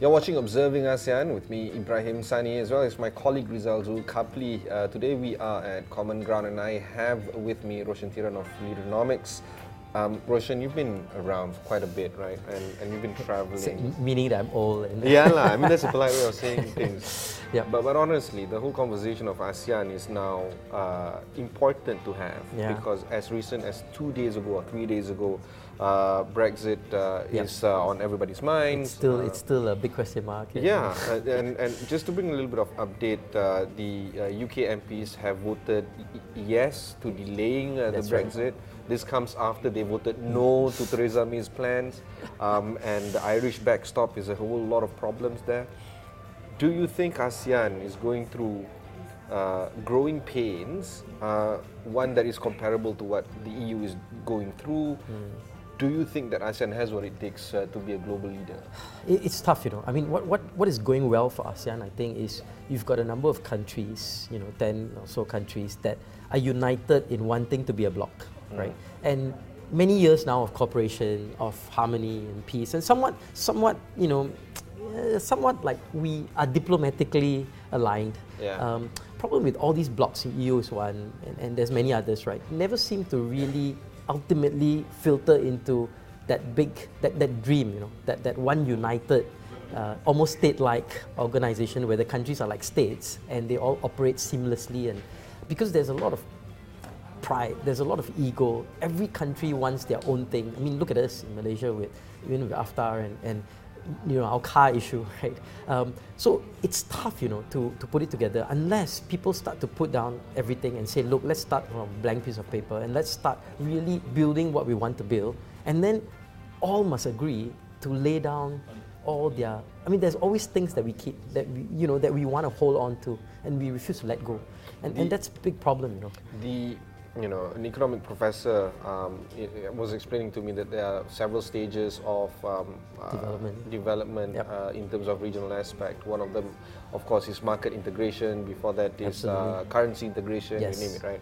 You're watching Observing ASEAN with me, Ibrahim Sani, as well as my colleague Rizal Zul Kapli. Today we are at Common Ground and I have with me Roshan Thiran of Leaderonomics. Roshan, you've been around quite a bit, right? And you've been traveling. Meaning that I'm old. Yeah, I mean that's a polite way of saying things. Yeah. But honestly, the whole conversation of ASEAN is now important to have because as recent as 2 days ago or 3 days ago, Brexit is on everybody's minds. It's still a big question mark. Yeah, and just to bring a little bit of update, the UK MPs have voted yes to delaying the Brexit. Right. This comes after they voted no to Theresa May's plans, and the Irish backstop is a whole lot of problems there. Do you think ASEAN is going through growing pains, one that is comparable to what the EU is going through? Do you think that ASEAN has what it takes to be a global leader? It's tough, I mean, what is going well for ASEAN, I think, is you've got a number of countries, 10 or so countries that are united in wanting to be a bloc, right? And many years now of cooperation, of harmony and peace, and somewhat like we are diplomatically aligned. Yeah. Problem with all these blocs, EU is one, and there's many others, right? Never seem to really ultimately filter into that big, that dream, that one united, almost state-like organization where the countries are like states and they all operate seamlessly. And because there's a lot of pride, there's a lot of ego. Every country wants their own thing. I mean, look at us in Malaysia with AFTA and our car issue, right? So it's tough, to put it together unless people start to put down everything and say, look, let's start from a blank piece of paper and let's start really building what we want to build. And then all must agree to lay down all their. I mean, there's always things that we keep that we want to hold on to and we refuse to let go, and that's a big problem, An economic professor was explaining to me that there are several stages of development in terms of regional aspect. One of them, of course, is market integration. Before that is currency integration, you name it, right?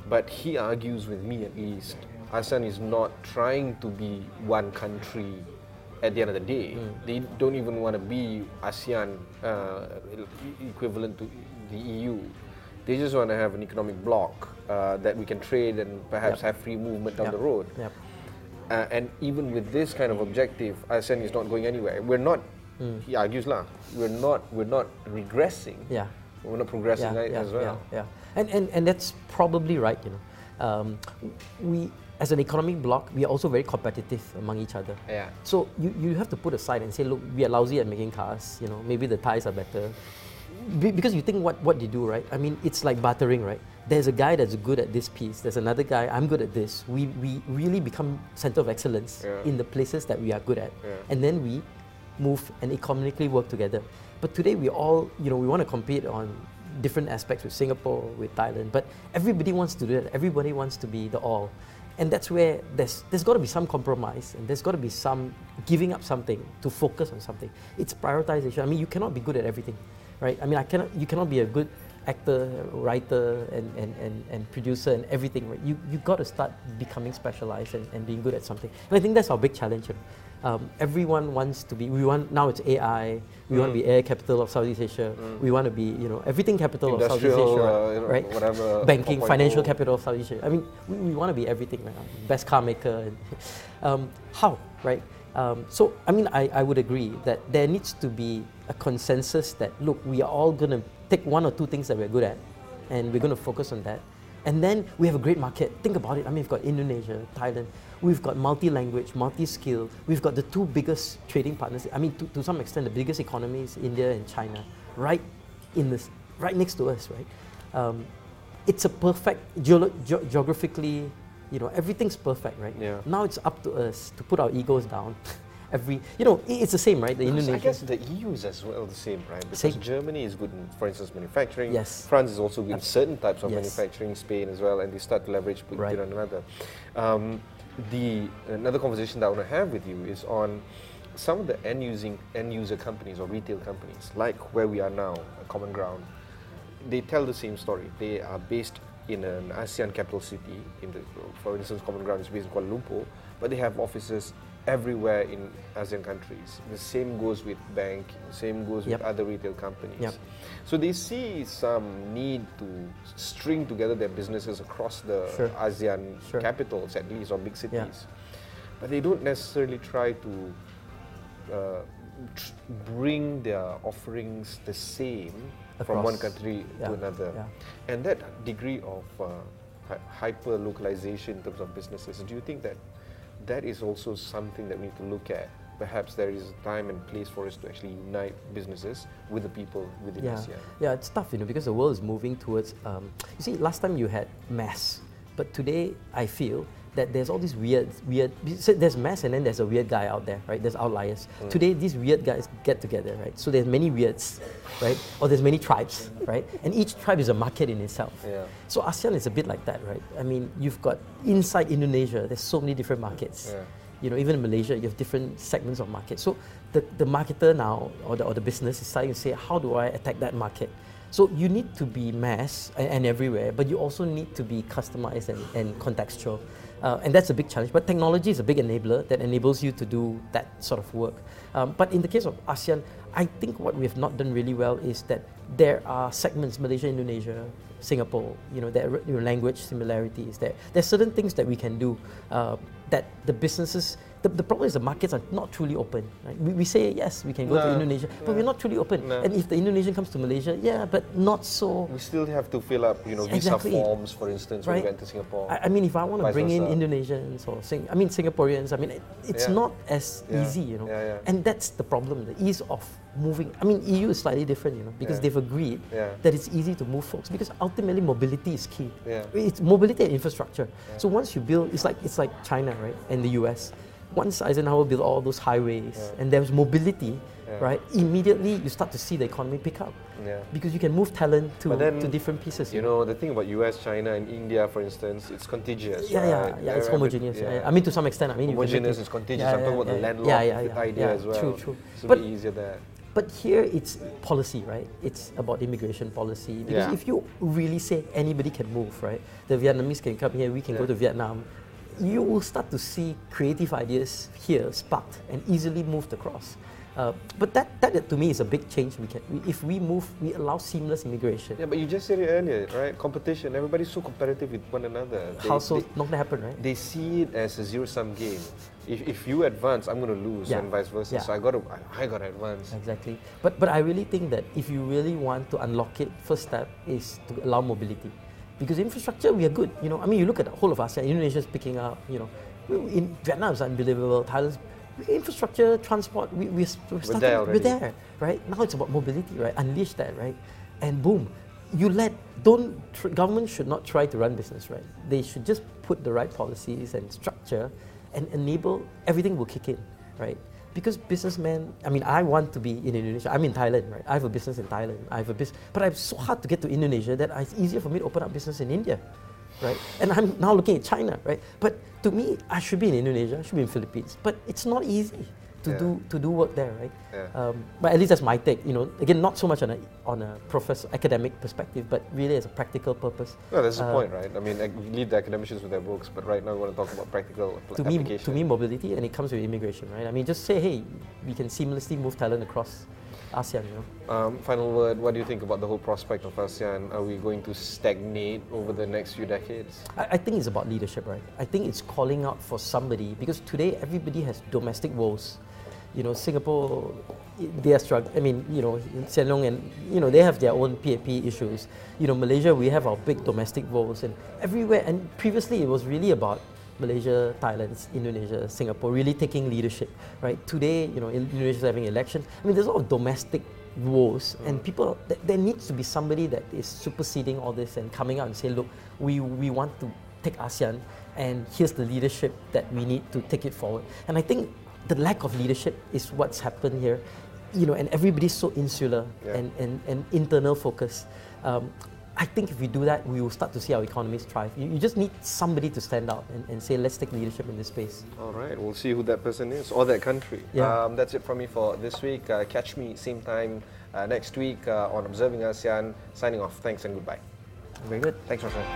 But he argues with me at least, ASEAN is not trying to be one country at the end of the day. They don't even want to be ASEAN equivalent to the EU. They just want to have an economic bloc that we can trade and perhaps have free movement down the road. And even with this kind of objective, ASEAN is not going anywhere. We're not. He argues, we're not regressing. We're not progressing as well. And that's probably right. We as an economic bloc, we are also very competitive among each other. So you have to put aside and say, look, we are lousy at making cars. Maybe the Thais are better. Because you think what they do, right? I mean, it's like bartering, right? There's a guy that's good at this piece. There's another guy, I'm good at this. We really become center of excellence in the places that we are good at. And then we move and economically work together. But today we all, we want to compete on different aspects with Singapore, with Thailand. But everybody wants to do that. Everybody wants to be the all. And that's where there's got to be some compromise and there's got to be some giving up something to focus on something. It's prioritization. I mean, you cannot be good at everything. Right? I mean, you cannot be a good actor, writer, and producer and everything. Right? You got to start becoming specialized and being good at something. And I think that's our big challenge. Everyone wants to be. Now it's AI. We want to be air capital of Southeast Asia. We want to be everything capital of Southeast Asia, right? Whatever. Banking, financial capital of Southeast Asia. I mean, we want to be everything right now. Best car maker. How, right? So, I mean, I would agree that there needs to be a consensus that, look, we are all going to take one or two things that we're good at and we're going to focus on that. And then we have a great market. Think about it. I mean, we've got Indonesia, Thailand. We've got multi-language, multi-skill. We've got the two biggest trading partners. I mean, to some extent, the biggest economies, India and China, right next to us, right? It's a perfect, geographically, everything's perfect, right? Now it's up to us to put our egos down. It's the same, right? The Indonesians. I guess the EU is as well the same, right? Because Germany is good in, for instance, manufacturing. Yes. France is also good in certain types of manufacturing, Spain as well, and they start to leverage one another. Another conversation that I want to have with you is on some of the end user companies or retail companies, like where we are now, Common Ground. They tell the same story. They are based in an ASEAN capital city. For instance, Common Ground is based in Kuala Lumpur, but they have offices everywhere in ASEAN countries. The same goes with bank, same goes with other retail companies. So they see some need to string together their businesses across the ASEAN capitals at least, or big cities. But they don't necessarily try to bring their offerings the same from one country to another. And that degree of hyper-localization in terms of businesses, do you think that that is also something that we need to look at? Perhaps there is a time and place for us to actually unite businesses with the people within ASEAN. Yeah, it's tough, because the world is moving towards, you see, last time you had mass, but today I feel that there's all these weird, there's mass and then there's a weird guy out there, right? There's outliers. Today, these weird guys get together, right? So there's many weirds, right? Or there's many tribes, right? And each tribe is a market in itself. So ASEAN is a bit like that, right? I mean, you've got inside Indonesia, there's so many different markets. Even in Malaysia, you have different segments of market. So the marketer now, or the business is starting to say, how do I attack that market? So you need to be mass and everywhere, but you also need to be customized and contextual. And that's a big challenge. But technology is a big enabler that enables you to do that sort of work. But in the case of ASEAN, I think what we have not done really well is that there are segments, Malaysia, Indonesia, Singapore, there are language similarities. There's certain things that we can do that the businesses, the problem is the markets are not truly open. Right? We say, yes, we can go to Indonesia, but we're not truly open. And if the Indonesian comes to Malaysia, but not so. We still have to fill up, visa forms, for instance, when we went to Singapore. I mean, if I want to bring in Indonesians or Singaporeans, it's not as easy, And that's the problem, the ease of moving. I mean, EU is slightly different, because they've agreed that it's easy to move folks, because ultimately mobility is key. It's mobility and infrastructure. So once you build, it's like China, right, and the US. Once Eisenhower built all those highways and there was mobility, right, immediately you start to see the economy pick up. Because you can move talent to different pieces. The thing about US, China and India, for instance, it's contagious. It's homogeneous. I mean, to some extent, homogeneous is contagious. I'm talking about the landlocked idea as well. True. It's a bit easier there. But here it's policy, right? It's about immigration policy. Because if you really say anybody can move, right? The Vietnamese can come here, we can go to Vietnam. You will start to see creative ideas here sparked and easily moved across. But that to me is a big change. If we move, we allow seamless immigration. Yeah, but you just said it earlier, right? Competition. Everybody's so competitive with one another. How so? Not gonna happen, right? They see it as a zero-sum game. If you advance, I'm going to lose, and vice versa. So I got to advance. Exactly. But I really think that if you really want to unlock it, first step is to allow mobility. Because infrastructure, we are good. I mean, you look at the whole of ASEAN, Indonesia is picking up. In Vietnam, it's unbelievable. Thailand's infrastructure, transport, we're there, right? Now it's about mobility, right? Unleash that, right? And boom, government should not try to run business, right? They should just put the right policies and structure and enable everything will kick in, right? Because businessmen, I mean, I want to be in Indonesia. I'm in Thailand, right? I have a business in Thailand. But it's so hard to get to Indonesia that it's easier for me to open up business in India, right? And I'm now looking at China, right? But to me, I should be in Indonesia, I should be in Philippines. But it's not easy to do work there, right? But at least that's my take. Again, not so much on a academic perspective, but really as a practical purpose. No, that's the point, right? I mean, we leave the academicians with their books, but right now we want to talk about practical application. To me, mobility, and it comes with immigration, right? I mean, just say, hey, we can seamlessly move talent across ASEAN. Final word. What do you think about the whole prospect of ASEAN? Are we going to stagnate over the next few decades? I think it's about leadership, right? I think it's calling out for somebody, because today everybody has domestic woes. Singapore, they are struggling. I mean, Sian and, they have their own PAP issues. Malaysia, we have our big domestic woes, and everywhere. And previously, it was really about Malaysia, Thailand, Indonesia, Singapore, really taking leadership, right? Today, Indonesia is having election. I mean, there's a lot of domestic woes, and people, there needs to be somebody that is superseding all this and coming out and say, look, we want to take ASEAN, and here's the leadership that we need to take it forward. And I think the lack of leadership is what's happened here, and everybody's so insular and internal focus. I think if we do that, we will start to see our economies thrive. You just need somebody to stand out and say, let's take leadership in this space. All right, we'll see who that person is, or that country. That's it from me for this week. Catch me same time next week on Observing ASEAN. Signing off. Thanks and goodbye. Very good. Thanks, Roshan.